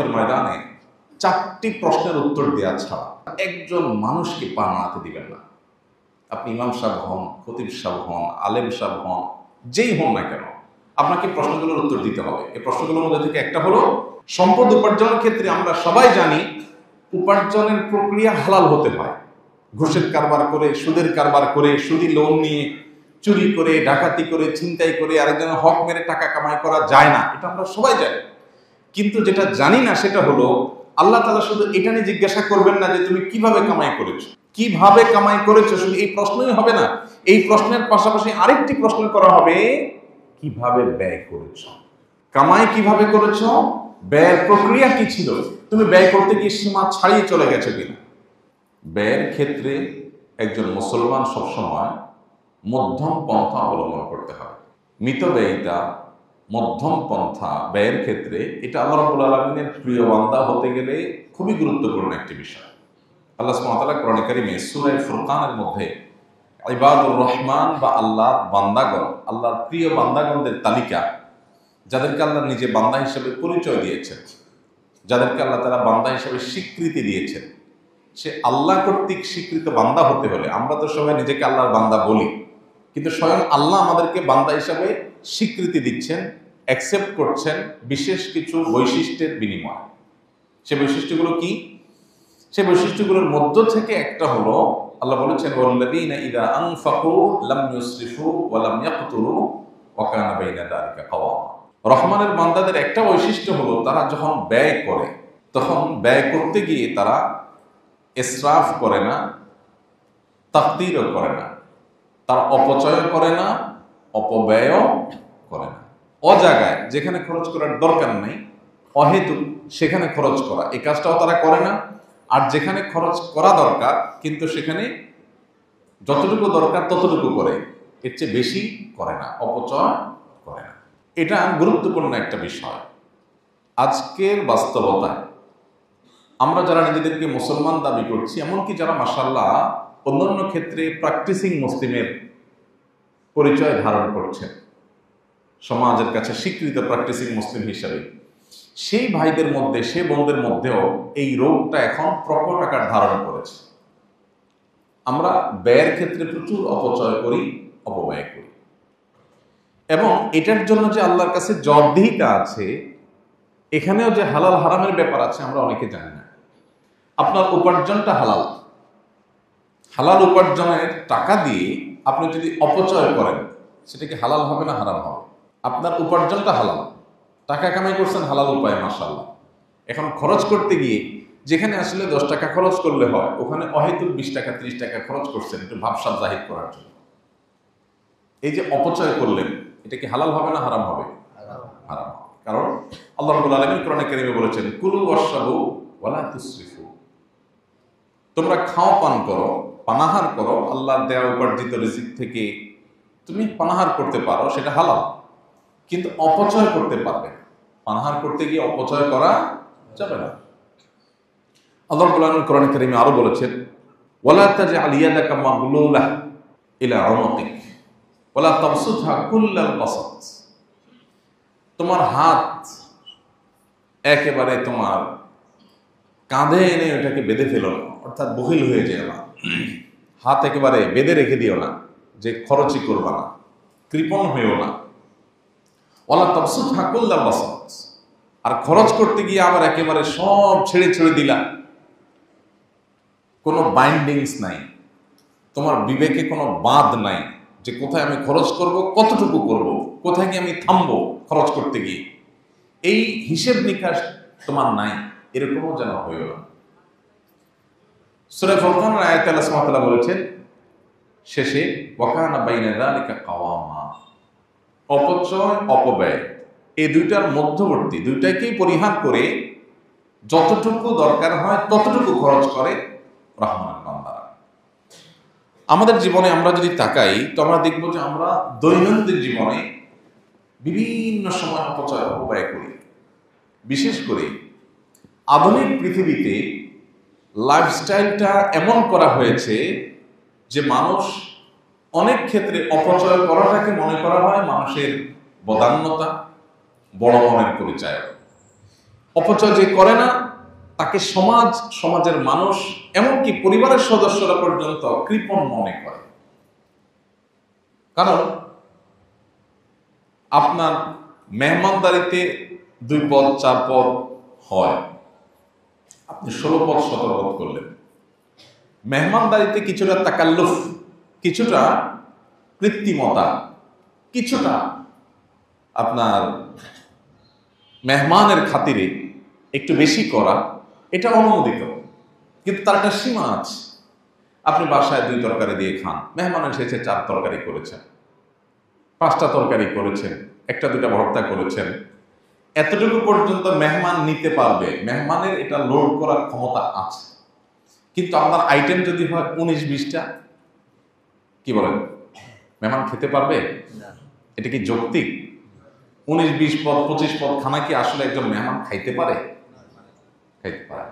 কিয়ামতের ময়দানে 4টি প্রশ্নের উত্তর দেওয়া ছাড়া একজন মানুষকে পা নাড়াতে দিবেন না। আপনি ইমাম সাহেব হন, খতিব সাহেব হন, আলেম সাহেব হন, যেই হন না কেন, আপনাকে প্রশ্নগুলোর উত্তর দিতে হবে। এই প্রশ্নগুলোর মধ্যে থেকে একটা হলো, সম্পদ উপার্জনের ক্ষেত্রে আমরা সবাই জানি উপার্জনের প্রক্রিয়া হালাল হতে হয়। ঘুষের কারবার করে, সুদের কারবার করে, সুদি লোন নিয়ে, চুরি করে, ডাকাতি করে, ছিনতাই করে আরেকজনের হক মেরে টাকা কামাই করা যায় না, এটা আমরা সবাই জানি। কিন্তু যেটা জানি না সেটা হলো, আল্লাহ তাআলা শুধু এটা নিয়ে জিজ্ঞাসা করবেন না যে তুমি কিভাবে কামাই করেছো, কিভাবে কামাই করেছো, শুধু এই প্রশ্নই হবে না। এই প্রশ্নের পাশাপাশি আরেকটি প্রশ্ন করা হবে, কিভাবে ব্যয় করেছো। কামাই কিভাবে করেছো, ব্যয়ের প্রক্রিয়া কি ছিল, তুমি ব্যয় করতে গিয়ে সীমা ছাড়িয়ে চলে গেছো কিনা। ব্যয়ের ক্ষেত্রে একজন মুসলমান সবসময় মধ্যম পন্থা অবলম্বন করতে হবে। মিতব্যয়িতা, মধ্যম পন্থা ব্যয়ের ক্ষেত্রে, এটা আল্লাহ রাব্বুল আলামিনের প্রিয় বান্দা হতে গেলে খুবই গুরুত্বপূর্ণ একটি বিষয়। আল্লাহ সুবহানাহু ওয়া তাআলা কোরআনে কারীমে সূরা ফুরকানের মধ্যে ইবাদুর রহমান বা আল্লাহর বান্দাগণ, আল্লাহর প্রিয় বান্দাগণদের তালিকা, যাদেরকে আল্লাহ নিজে বান্দা হিসেবে পরিচয় দিয়েছেন, যাদেরকে আল্লাহ তাআলা বান্দা হিসেবে স্বীকৃতি দিয়েছেন, সে আল্লাহ কর্তৃক স্বীকৃত বান্দা হতে হলে, আমরা তো সবাই নিজেকে আল্লাহর বান্দা বলি, কিন্তু স্বয়ং আল্লাহ আমাদেরকে বান্দা হিসাবে স্বীকৃতি দিচ্ছেন, অ্যাকসেপ্ট করছেন বিশেষ কিছু বৈশিষ্ট্যের বিনিময়ে। সে বৈশিষ্ট্যগুলো কি? সে বৈশিষ্ট্যগুলোর মধ্য থেকে একটা হলো, আল্লাহ বলেছেন ওয়াল্লাযীনা ইযা আনফাকু লাম ইউসরিফু ওয়া লাম ইয়াকতুরু ওয়া কানা বাইনা যালিকা কাওয়ামা। রহমানের বান্দাদের একটা বৈশিষ্ট্য হলো, তারা যখন ব্যয় করে তখন ব্যয় করতে গিয়ে তারা ইসরাফ করে না, তাকদীরও করে না, তারা অপচয় করে না, অপব্যয়ও করে না। অজাগায় যেখানে খরচ করার দরকার নেই, অহেতুক সেখানে খরচ করা, এই কাজটাও তারা করে না। আর যেখানে খরচ করা দরকার কিন্তু সেখানে যতটুকু দরকার ততটুকু করে, এর চেয়ে বেশি করে না, অপচয় করে না। এটা গুরুত্বপূর্ণ একটা বিষয়। আজকের বাস্তবতায় আমরা যারা নিজেদেরকে মুসলমান দাবি করছি, এমনকি যারা মাশাআল্লাহ অন্যান্য ক্ষেত্রে প্র্যাকটিসিং মুসলিমের পরিচয় ধারণ করছেন, সমাজের কাছে স্বীকৃত প্র্যাকটিসিং মুসলিম হিসাবে, সেই ভাইদের মধ্যে, সে বোনদের মধ্যেও এই রোগটা এখন প্রকট আকার ধারণ করেছে। আমরা ব্যয়ের ক্ষেত্রে প্রচুর অপচয় করি, অপব্যয় করি, এবং এটার জন্য যে আল্লাহর কাছে জবাবদিহিতা আছে, এখানেও যে হালাল হারামের ব্যাপার আছে আমরা অনেকে জানি না। আপনার উপার্জনটা হালাল, হালাল উপার্জনের টাকা দিয়ে আপনি যদি অপচয় করেন, সেটা কি হালাল হবে না হারাম হবে? আপনার উপার্জনটা হালাল, টাকা কামাই করছেন হালাল উপায়ে, মাশাআল্লাহ। এখন খরচ করতে গিয়ে যেখানে আসলে 10 টাকা খরচ করলে হয়, ওখানে অহেতুক 20 টাকা 30 টাকা খরচ করছেন একটু ভাবসাব জাহির করার জন্য। এই যে অপচয় করলেন, এটা কি হালাল হবে না হারাম হবে? হারাম হবে। কারণ আল্লাহ রাব্বুল আলামিন কোরআনে কারীমে বলেছেন, কুলু ওয়াশরাবু ওয়ালা তুসরিফু। তোমরা খাও, পান করো, পানাহার করো, আল্লাহর দেয়া উপার্জিত রিজিক থেকে তুমি পানাহার করতে পারো, সেটা হালাল, কিন্তু অপচয় করতে পারবে না। পানাহার করতে গিয়ে অপচয় করা যাবে না। আল্লাহ রাব্বুল আলামিন কোরআনে কারীমে আরো বলেছেন, ওয়ালা তাজআল ইয়াদাকা মাগলুলাহ ইলা উনুকিক ওয়ালা তাবসুতহা কুল্লাল বাসাত। তোমার হাত একেবারে তোমার কাঁধে এনে ওটাকে বেঁধে ফেলো না, অর্থাৎ বহিল হয়ে যেও না। হাত একেবারে বেঁধে রেখে দিও না, যে খরচই করবা না, কৃপণ হয়েও না। ওয়ালা তাবসুতহা কুল্লাল বাসাত। আর খরচ করতে গিয়ে আবার একেবারে সব ছেড়ে ছেড়ে দিলা, কোনো বাইন্ডিংস নাই, তোমার বিবেকে কোনো বাঁধ নাই যে কোথায় আমি খরচ করব, কতটুকু করব, কোথায় গিয়ে আমি থামবো খরচ করতে গিয়ে, এই হিসেব নিকাশ তোমার নাই, এরকমও যেন হইল না। সূরা ফুরকানের আয়াতে আল্লাহ সুবহানাহু ওয়া তাআলা বলেছেন শেষে, ওয়া কানা বাইনা যালিকা কাওয়ামা। অপচয় অপব্যয় এই দুইটার মধ্যবর্তী, দুইটাকেই পরিহার করে যতটুকু দরকার হয় ততটুকু খরচ করে রহমানের বান্দারা। আমাদের জীবনে আমরা যদি তাকাই, তো আমরা দেখবো যে আমরা দৈনন্দিন জীবনে বিভিন্ন সময় অপচয় অপব্যয় করি। বিশেষ করে আধুনিক পৃথিবীতে লাইফস্টাইলটা এমন করা হয়েছে যে মানুষ অনেক ক্ষেত্রে অপচয় করাটাকে মনে করা হয় মানুষের বদান্যতা, বড় মনের পরিচয়। অপচয় যে করে না তাকে সমাজ, সমাজের মানুষ, এমনকি পরিবারের সদস্যরা পর্যন্ত কৃপণ মনে করে। কারণ আপনার মেহমানদারিতে 2 পদ 4 পদ হয়, আপনি 16 পদ 17 পদ করলেন। মেহমানদারিতে কিছুটা তাকাল্লুফ, কিছুটা কৃত্রিমতা, কিছুটা আপনার মেহমানের খাতিরে একটু বেশি করা, এটা অনুমোদিত, কিন্তু তার একটা সীমা আছে। আপনি বাসায় 2 তরকারি দিয়ে খান, মেহমান এসেছে 4 তরকারি করেছেন, 5টা তরকারি করেছেন, 1-2টা ভর্তা করেছেন, এতটুকু পর্যন্ত মেহমান নিতে পারবে, মেহমানের এটা লোড করার ক্ষমতা আছে। কিন্তু আপনার আইটেম যদি হয় 19-20টা, কি বলেন, মেহমান খেতে পারবে? এটা কি যৌক্তিক? 19-20 পদ 25 পদ খানা কি আসলে একজন মেহমান খাইতে পারে? খাইতে পারে।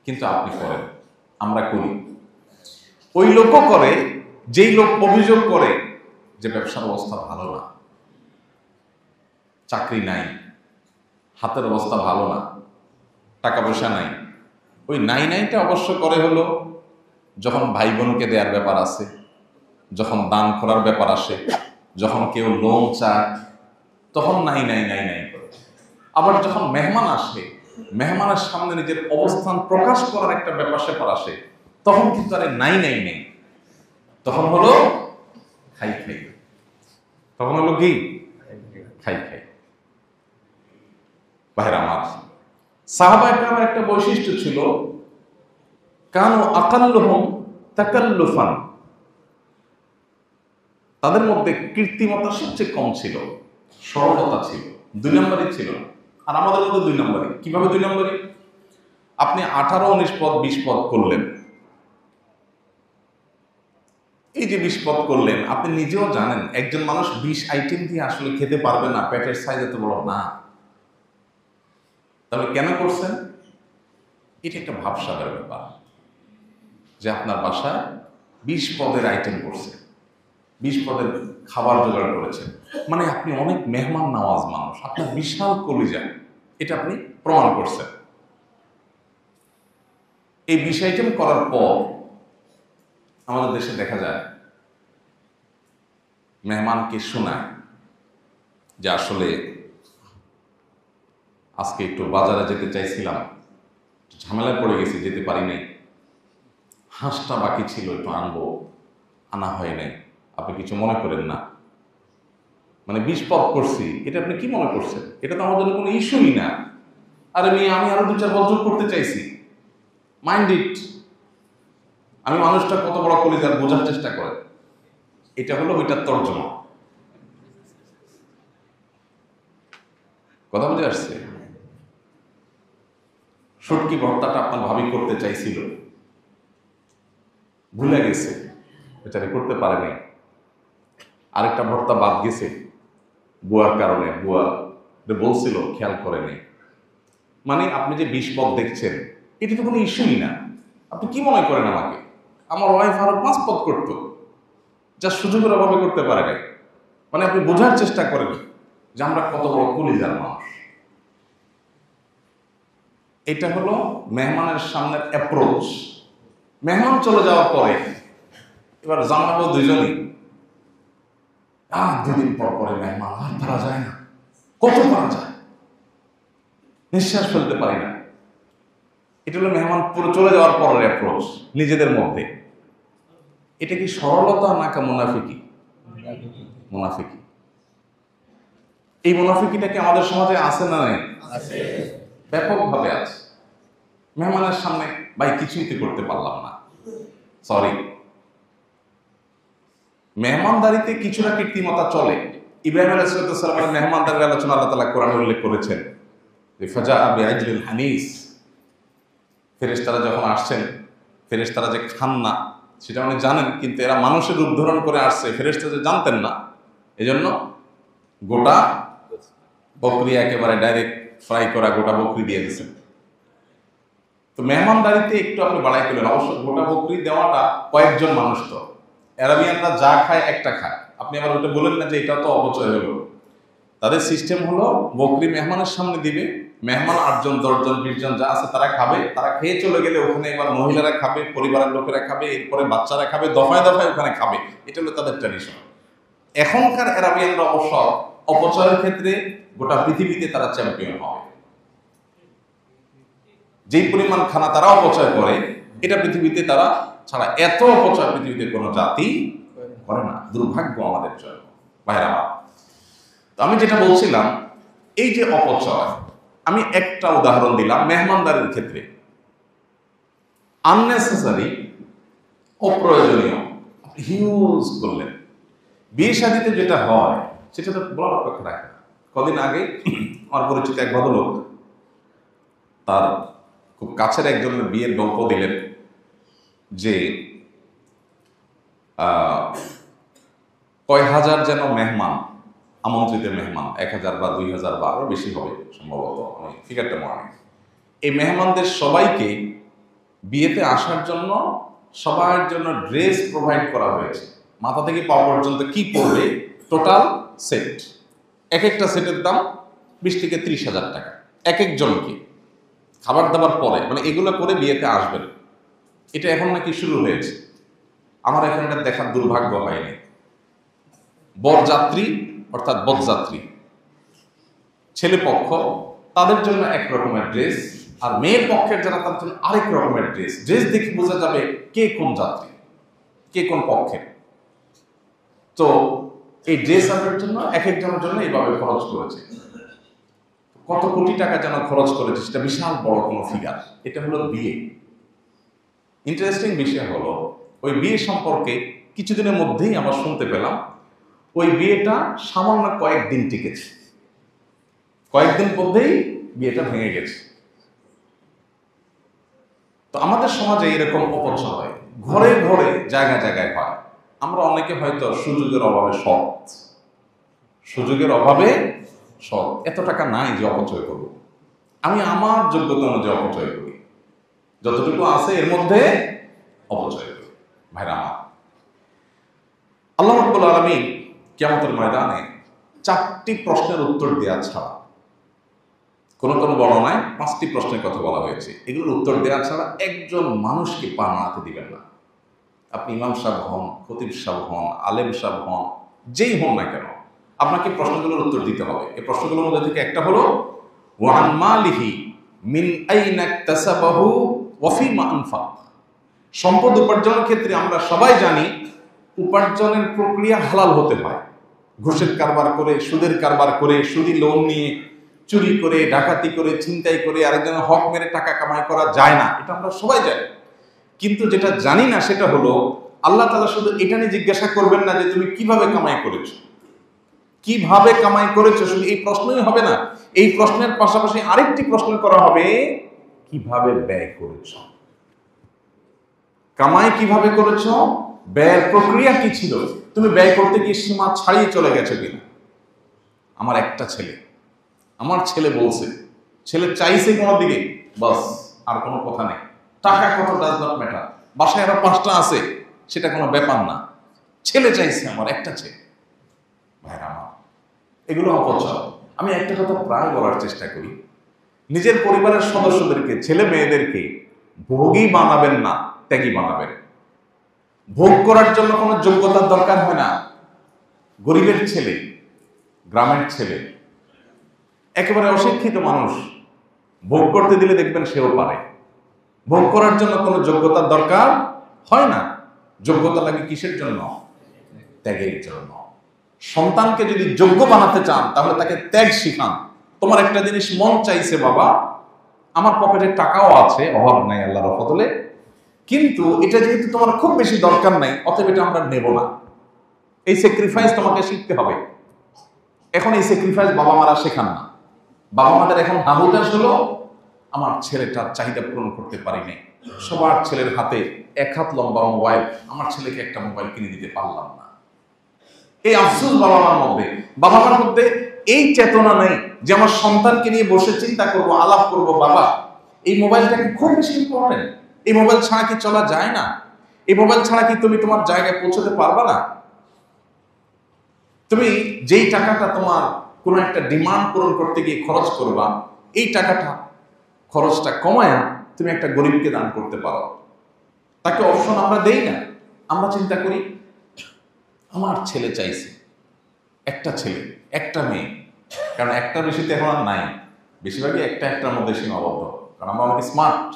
কিন্তু আপনি করেন, আমরা করি। ওই লোকও করে যেই লোক অভিযোগ করে যে ব্যবসার অবস্থা ভালো না, চাকরি নাই, হাতের অবস্থা ভালো না, টাকা পয়সা নাই। ওই নাইটা অবশ্য করে হলো যখন ভাই বোনকে দেওয়ার ব্যাপার আছে, যখন দান করার ব্যাপার আসে, যখন কেউ লোন চায়, তখন নাই করে। আবার যখন মেহমান আসে, মেহমানের সামনে নিজের অবস্থান প্রকাশ করার একটা ব্যাপার স্যাপার আসে, তখন কিন্তু আরে নাই, তখন হলো খাই। তখন হলো কি? খাই। ভাইরা আমার, সাহাবায়ে কেরামের একটা বৈশিষ্ট্য ছিল, কানু আকাল্লুহুম তাকাল্লুফান, তাদের মধ্যে কৃত্রিমতা সবচেয়ে কম ছিল, সরলতা ছিল, 2 নম্বরই ছিল। আর আমাদের মধ্যে 2 নম্বরই। কিভাবে 2 নম্বরই? আপনি 18, 19 পদ 20 পদ করলেন, এই যে 20 পদ করলেন, আপনি নিজেও জানেন একজন মানুষ 20 আইটেম দিয়ে আসলে খেতে পারবে না, পেটের সাইজ এত বড় না। তাহলে কেন করছেন? এটা একটা ভাবসাবের ব্যাপার যে আপনার বাসায় 20 পদের আইটেম করছে, 20 পদের খাবার জোগাড় করেছেন, মানে আপনি অনেক মেহমান নওয়াজ মানুষ, আপনার বিশাল কলিজা, এটা আপনি প্রমাণ করছেন। এই 20 আইটেম করার পর আমাদের দেশে দেখা যায় মেহমানকে শোনায় যে আসলে আজকে একটু বাজারে যেতে চাইছিলাম, ঝামেলায় পড়ে গেছি, যেতে পারি নাই, হাঁসটা বাকি ছিল, একটু আনবো, আনা হয় নাই, আপনি কিছু মনে করেন না। মানে 20 পদ করছি, এটা আপনি কি মনে করছেন? এটা তো আমার জন্য কোনো ইস্যুই না। আরে আমি আরো 2-4 পদ যোগ করতে চাইছি, মাইন্ড ইট। আমি মানুষটা কত বড় কলিজার বোঝার চেষ্টা করে। এটা হলো ওইটার তর্জমা। কথা বুঝে আসছে? শুটকি ভর্তাটা আপনার ভাবি করতে চাইছিল, ভুলে গেছে, বেচারি করতে পারে নাই। আরেকটা ভর্তা বাদ গেছে বুয়ার কারণে, বুয়া বলছিল খেয়াল করে নেই। মানে আপনি যে 20 পদ দেখছেন, এটা তো কোনো ইস্যুই না। আপনি কি মনে করেন আমাকে? আমার ওয়াইফ আরো 5 পদ করতো, যা সুযোগের অভাবে করতে পারে নাই। মানে আপনি বোঝার চেষ্টা করেন যে আমরা কত বড় কলিজার মানুষ। এটা হলো মেহমানের সামনের অ্যাপ্রোচ। মেহমান চলে যাওয়ার পরে এবার জানাবো দুজনই, 2 দিন পর পরে মেহমান, আর পারা যায় না, কত পারা যায়, নিঃশ্বাস ফেলতে পারি না। এটা হলো মেহমান পুরো চলে যাওয়ার পরের অ্যাপ্রোচ নিজেদের মধ্যে। এটা কি সরলতা নাকি মুনাফিকি? মুনাফিকি। এই মুনাফিকিটা কি আমাদের সমাজে আছে না নাই? আছে, ব্যাপকভাবে আছে। মেহমানের সামনে ভাই কিছুই তো করতে পারলাম না, সরি। মেহমানদারিতে কিছুটা কৃত্রিমতা চলে। ইব্রাহিম আলাইহিস সালামের মেহমানদারির আলোচনা আল্লাহ তাআলা কোরআনে উল্লেখ করেছেন যে ফাজাআ বিআজলিন হানিস, ফেরেশতারা যখন আসছেন, ফেরেশতারা যে খান না সেটা উনি জানেন, কিন্তু এরা মানুষের রূপ ধারণ করে আসছে, ফেরেশতা যে জানতেন না, এজন্য গোটা বকরি একেবারে ডাইরেক্ট ফ্রাই করা গোটা বকরি দিয়ে দিয়েছেন। তো মেহমানদারিতে একটু আপনি বাড়াই করলেন। অবশ্য গোটা বকরি দেওয়াটা কয়েকজন মানুষ, তো আরাবিয়ানরা যা খায় একটা খায়, আপনি আবার ওটা বলেন না যে এটা তো অপচয় হলো। তাদের সিস্টেম হলো বকরি মেহমানের সামনে দিবে, মেহমান 8 জন 10 জন 20 জন যা আছে তারা খাবে, তারা খেয়ে চলে গেলে ওখানে এবার মহিলারা খাবে, পরিবারের লোকেরা খাবে, এরপরে বাচ্চারা খাবে, দফায় দফায় ওখানে খাবে। এটা হলো তাদের ট্র্যাডিশন। এখনকার আরবিয়ানরা অবশ্য অপচয়ের ক্ষেত্রে গোটা পৃথিবীতে তারা চ্যাম্পিয়ন হবে। যেই পরিমাণ খানা তারা অপচয় করে, এটা পৃথিবীতে তারা ছাড়া এত অপচয় পৃথিবীতে কোনো জাতি করে না। দুর্ভাগ্য আমাদের জন্য ভাইরা। তো আমি যেটা বলছিলাম, এই যে অপচয়, আমি একটা উদাহরণ দিলাম মেহমানদারির ক্ষেত্রে। আননেসেসারি, অপ্রয়োজনীয় হিউজ করলেন। বিয়ে শাদীতে যেটা হয় সেটা তো বলার অপেক্ষা রাখে না। কদিন আগে আমার পরিচিত এক ভদ্রলোক তার খুব কাছের একজনের বিয়ের গল্প দিলেন যে কয় হাজার যেন মেহমান, আমন্ত্রিত মেহমান, 1000 বা 2000 বা আরো বেশি হবে সম্ভবত, আমি ফিগারটা মনে নেই। এই মেহমানদের সবাইকে বিয়েতে আসার জন্য সবার জন্য ড্রেস প্রোভাইড করা হয়েছে। মাথা থেকে পা পর্যন্ত কি পড়বে টোটাল সেট, এক একটা সেটের দাম 20 থেকে 30,000 টাকা এক একজনকে। খাবার দাবার পরে, মানে এগুলো করে বিয়েতে আসবেন। এটা এখন নাকি শুরু হয়েছে। আমার এখন এটা দেখার দুর্ভাগ্য হয়নি। বরযাত্রী অর্থাৎ বরযাত্রী ছেলে পক্ষ, তাদের জন্য এক রকমের ড্রেস, আর মেয়ের পক্ষের যারা তার জন্য আরেক রকমের ড্রেস। ড্রেস দেখে বোঝা যাবে কে কোন যাত্রী, কে কোন পক্ষের। তো এই ড্রেস আনার জন্য এক একজনের জন্য এইভাবে খরচ করেছে। কত কোটি টাকা যেন খরচ করেছে, সেটা বিশাল বড় কোনো ফিগার। এটা হলো বিয়ে। ইন্টারেস্টিং বিষয় হলো, ওই বিয়ে সম্পর্কে কিছুদিনের মধ্যেই আমরা শুনতে পেলাম ওই বিয়েটা সামান্য কয়েকদিন টিকেছে, কয়েকদিন মধ্যেই বিয়েটা ভেঙে গেছে। তো আমাদের সমাজে এরকম অপচয় হয়, ঘরে ঘরে জায়গায় জায়গায় হয়। আমরা অনেকে হয়তো সুযোগের অভাবে সৎ, এত টাকা নাই যে অপচয় করব। আমি আমার যোগ্যতা অনুযায়ী অপচয় করি, যতটুকু আছে এর মধ্যে অপচয় করি। ভাইরা আমার, আল্লাহ রাব্বুল আলামিন কিয়ামতের ময়দানে 4টি প্রশ্নের উত্তর দেওয়া ছাড়া, কোন বর্ণনায় 5টি প্রশ্নের কথা বলা হয়েছে, এগুলোর উত্তর দেওয়া ছাড়া একজন মানুষকে পা নাড়াতে দিবেন না। আপনি ইমাম সাহেব হন, খতিব সাহেব হন, আলেম সাহেব হন, যেই হন না কেন, আপনাকে প্রশ্নগুলোর উত্তর দিতে হবে। এই প্রশ্নগুলোর মধ্যে থেকে একটা হলো ওয়ান মালিহি মিন আইনা ইকতাসাবাহু ওয়া ফিমা আনফাক। সম্পদ উপার্জনের ক্ষেত্রে আমরা সবাই জানি উপার্জনের প্রক্রিয়া হালাল হতে হয়। ঘুষের কারবার করে, সুদের কারবার করে, সুদি লোন নিয়ে, চুরি করে, ডাকাতি করে, ছিনতাই করে আরেকজনের হক মেরে টাকা কামাই করা যায় না, এটা আমরা সবাই জানি। কিন্তু যেটা জানি না সেটা হলো আল্লাহ তাআলা শুধু এটা নিয়ে জিজ্ঞাসা করবেন না যে তুমি কিভাবে কামাই করেছো, কিভাবে কামাই করেছো, শুধু এই প্রশ্নই হবে না। এই প্রশ্নের পাশাপাশি আরেকটি প্রশ্ন করা হবে, কিভাবে ব্যয় করেছো। কামাই কিভাবে করেছো, ব্যয়ের প্রক্রিয়া কি ছিল, তুমি ব্যয় করতে গিয়ে সীমা ছাড়িয়ে চলে গেছো কিনা। আমার একটা ছেলে, আমার ছেলে বলছে, ছেলে চাইছে কোনো দিকে, বাস আর কোনো কথা নেই। টাকা কত ডাজ নট ম্যাটার, বাসায় আরো 5টা আছে, সেটা কোনো ব্যাপার না। ছেলে চাইছে, আমার একটা ছেলে। ভাইরা আমার, এগুলো অপচয়। আমি একটা কথা প্রায় বলার চেষ্টা করি, নিজের পরিবারের সদস্যদেরকে, ছেলে মেয়েদেরকে ভোগী বানাবেন না, ত্যাগী বানাবেন। ভোগ করার জন্য কোনো যোগ্যতার দরকার হয় না। গরিবের ছেলে, গ্রামের ছেলে, একেবারে অশিক্ষিত মানুষ ভোগ করতে দিলে দেখবেন সেও পারে। ভোগ করার জন্য কোনো যোগ্যতার দরকার হয় না। যোগ্যতা লাগে কিসের জন্য? ত্যাগের জন্য। সন্তানকে যদি যোগ্য বানাতে চান তাহলে তাকে ত্যাগ শিখান। তোমার একটা জিনিস মন চাইছে, বাবা আমার পকেটে টাকাও আছে, অভাব নাই আল্লাহর ফজলে, কিন্তু এটা যেহেতু তোমার খুব বেশি দরকার নাই, অতএব এটা আমরা নেব না। এই স্যাক্রিফাইস তোমাকে শিখতে হবে। এখন এই স্যাক্রিফাইস বাবা মারা শেখান না। বাবা মাদের এখন হাহুতাশ হলো, আমার ছেলেটার চাহিদা পূরণ করতে পারিনি। সবার ছেলের হাতে 1 হাত লম্বা মোবাইল, আমার ছেলেকে একটা মোবাইল কিনে দিতে পারলাম না। এই আফসোস বাবা মার মধ্যে। বাবা মার মধ্যে এই চেতনা নেই যে আমার সন্তানকে নিয়ে বসে চিন্তা করব, আলাপ করব, বাবা এই মোবাইলটাকে খুব বেশি ইম্পর্টেন্ট, এই মোবাইল ছাড়া কি চলা যায় না, এই মোবাইল ছাড়া কি তুমি তোমার জায়গায় পৌঁছতে পারবা না। তুমি যেই টাকাটা তোমার কোনো একটা ডিমান্ড পূরণ করতে গিয়ে খরচ করবা, এই টাকাটা খরচটা কমায়া তুমি একটা গরিবকে দান করতে পারো। তাকে অপশন আমরা দেই না, আমরা চিন্তা করি আমার ছেলে চাইছে, একটা ছেলে একটা মেয়ে, কারণ একটা বেশিতে এখন আর নাই, বেশিরভাগই একটার মধ্যে সীমাবদ্ধ, কারণ আমরা অনেক স্মার্ট।